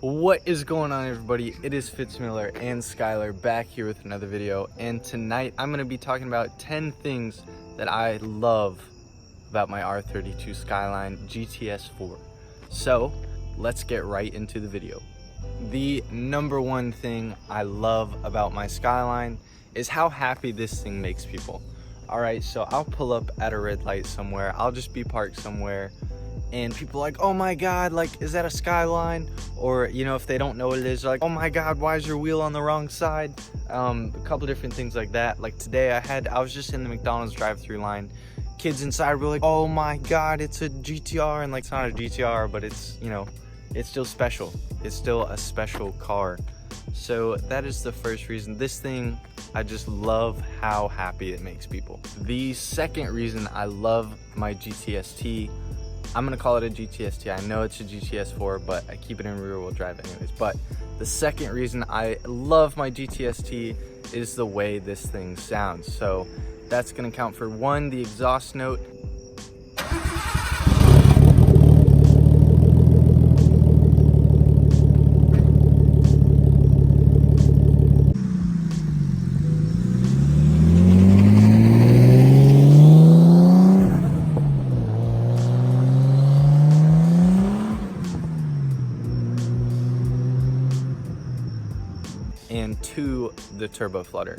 What is going on, everybody? It is Fitz Miller and Skylar back here with another video, and tonight I'm going to be talking about 10 things that I love about my R32 Skyline GTS 4. So let's get right into the video. The number one thing I love about my Skyline is how happy this thing makes people. Alright, so I'll pull up at a red light somewhere, I'll just be parked somewhere, and people are like, oh my god, like, is that a Skyline? Or, you know, if they don't know what it is, like, oh my god, why is your wheel on the wrong side? A couple different things like that. Like today I was just in the McDonald's drive-through line. Kids inside were like, oh my god, it's a GTR. And like, it's not a GTR, but it's, you know, it's still special. It's still a special car. So that is the first reason. This thing, I just love how happy it makes people. The second reason I love my GTS-T, I'm gonna call it a GTS-T. I know it's a GTS 4, but I keep it in rear wheel drive anyways. But the second reason I love my GTS-T is the way this thing sounds. So that's gonna count for one, the exhaust note. And two, the turbo flutter.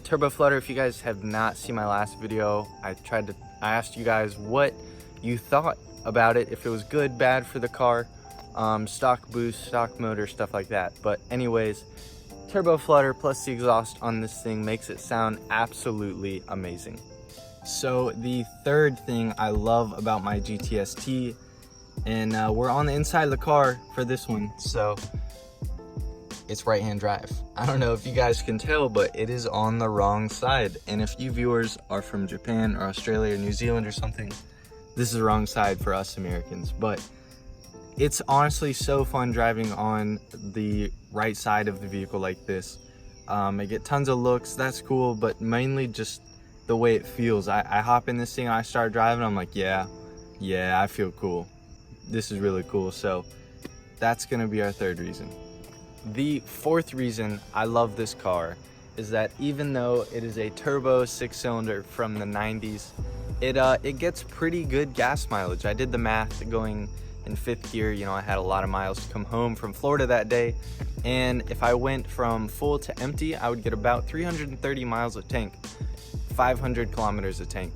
Turbo flutter, if you guys have not seen my last video, I asked you guys what you thought about it, if it was good, bad for the car, stock boost, stock motor, stuff like that. But anyways, turbo flutter plus the exhaust on this thing makes it sound absolutely amazing. So the third thing I love about my GTS-T, and we're on the inside of the car for this one, so it's right-hand drive. I don't know if you guys can tell, but it is on the wrong side. And if you viewers are from Japan or Australia or New Zealand or something, this is the wrong side for us Americans. But it's honestly so fun driving on the right side of the vehicle like this. I get tons of looks, that's cool, but mainly just the way it feels. I hop in this thing and I start driving, I'm like, yeah, I feel cool. This is really cool. So that's gonna be our third reason. The fourth reason I love this car is that even though it is a turbo 6-cylinder from the 90s, it gets pretty good gas mileage. I did the math going in 5th gear. You know, I had a lot of miles to come home from Florida that day, and if I went from full to empty, I would get about 330 miles a tank, 500 kilometers a tank.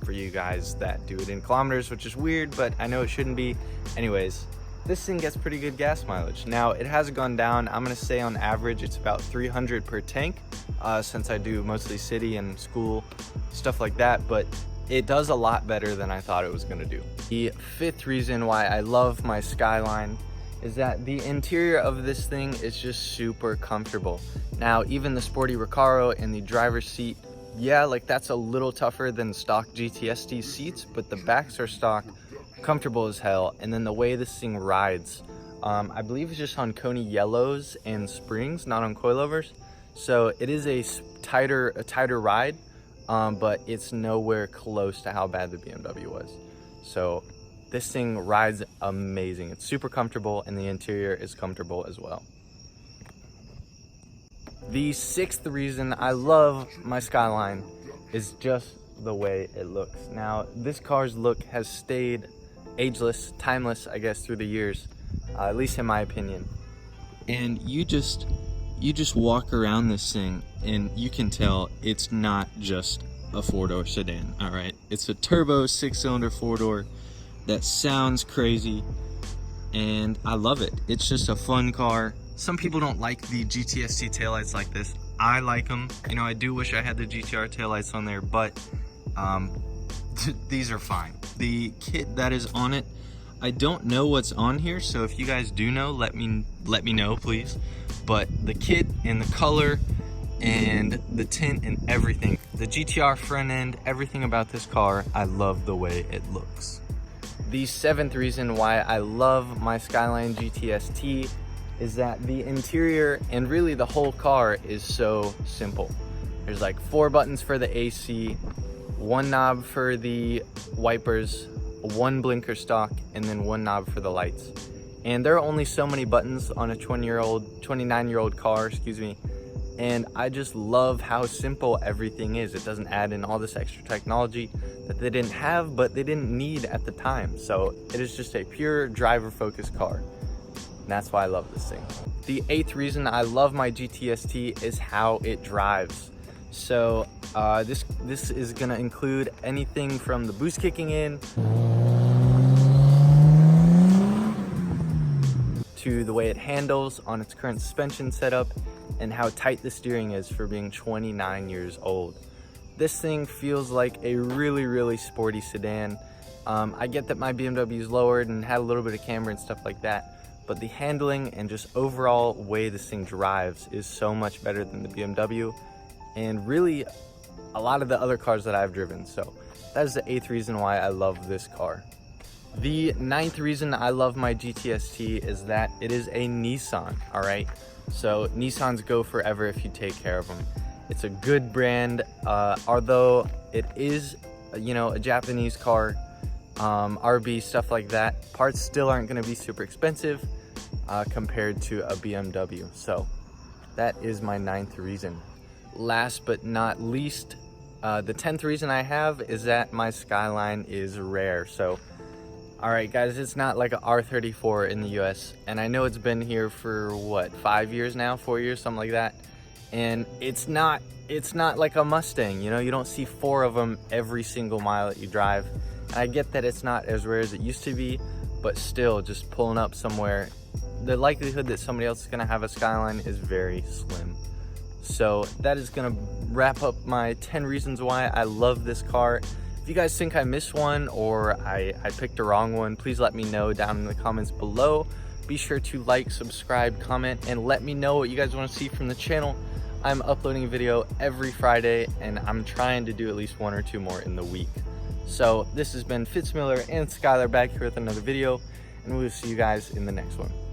For you guys that do it in kilometers, which is weird, but I know it shouldn't be. Anyways, this thing gets pretty good gas mileage. Now, it has gone down. I'm gonna say on average it's about 300 per tank, since I do mostly city and school, stuff like that, but it does a lot better than I thought it was gonna do. The fifth reason why I love my Skyline is that the interior of this thing is just super comfortable. Now, even the sporty Recaro in the driver's seat, yeah, like that's a little tougher than stock GTS-T seats, but the backs are stock, comfortable as hell. And then the way this thing rides, I believe it's just on Coney yellows and springs, not on coilovers. So it is a tighter ride. But it's nowhere close to how bad the BMW was. So this thing rides amazing. It's super comfortable, and the interior is comfortable as well. The sixth reason I love my Skyline is just the way it looks. Now, this car's look has stayed ageless, timeless, I guess, through the years, at least in my opinion. And you just walk around this thing and you can tell it's not just a 4-door sedan. All right, it's a turbo 6-cylinder 4-door that sounds crazy, and I love it. It's just a fun car. Some people don't like the GTS-T taillights like this. I like them. You know, I do wish I had the GTR taillights on there, but these are fine. The kit that is on it, I don't know what's on here, so if you guys do know, let me know, please. But the kit and the color and the tint and everything, the GTR front end, everything about this car, I love the way it looks. The seventh reason why I love my Skyline GTS-T is that the interior and really the whole car is so simple. There's like 4 buttons for the AC, 1 knob for the wipers, 1 blinker stalk, and then 1 knob for the lights. And there are only so many buttons on a 29-year-old car, excuse me. And I just love how simple everything is. It doesn't add in all this extra technology that they didn't have, but they didn't need at the time. So it is just a pure driver-focused car. And that's why I love this thing. The 8th reason I love my GTST is how it drives. So this is gonna include anything from the boost kicking in to the way it handles on its current suspension setup and how tight the steering is for being 29 years old. This thing feels like a really sporty sedan. I get that my BMW is lowered and had a little bit of camber and stuff like that, but the handling and just overall way this thing drives is so much better than the BMW and really a lot of the other cars that I've driven. So that is the 8th reason why I love this car. The 9th reason I love my GTST is that it is a Nissan, all right? So Nissans go forever if you take care of them. It's a good brand, although it is, you know, a Japanese car, RB, stuff like that. Parts still aren't gonna be super expensive compared to a BMW. So that is my 9th reason. Last but not least, the 10th reason I have is that my Skyline is rare. So all right, guys, it's not like a R34 in the US, and I know it's been here for what, 5 years now, 4 years, something like that. And it's not like a Mustang, you know, you don't see 4 of them every single mile that you drive. And I get that it's not as rare as it used to be, but still, just pulling up somewhere, the likelihood that somebody else is gonna have a Skyline is very slim. So that is gonna wrap up my 10 reasons why I love this car. If you guys think I missed one or I picked a wrong one, please let me know down in the comments below. Be sure to like, subscribe, comment, and let me know what you guys want to see from the channel. I'm uploading a video every Friday, and I'm trying to do at least 1 or 2 more in the week. So this has been Fitz Miller and Skylar back here with another video, and we'll see you guys in the next one.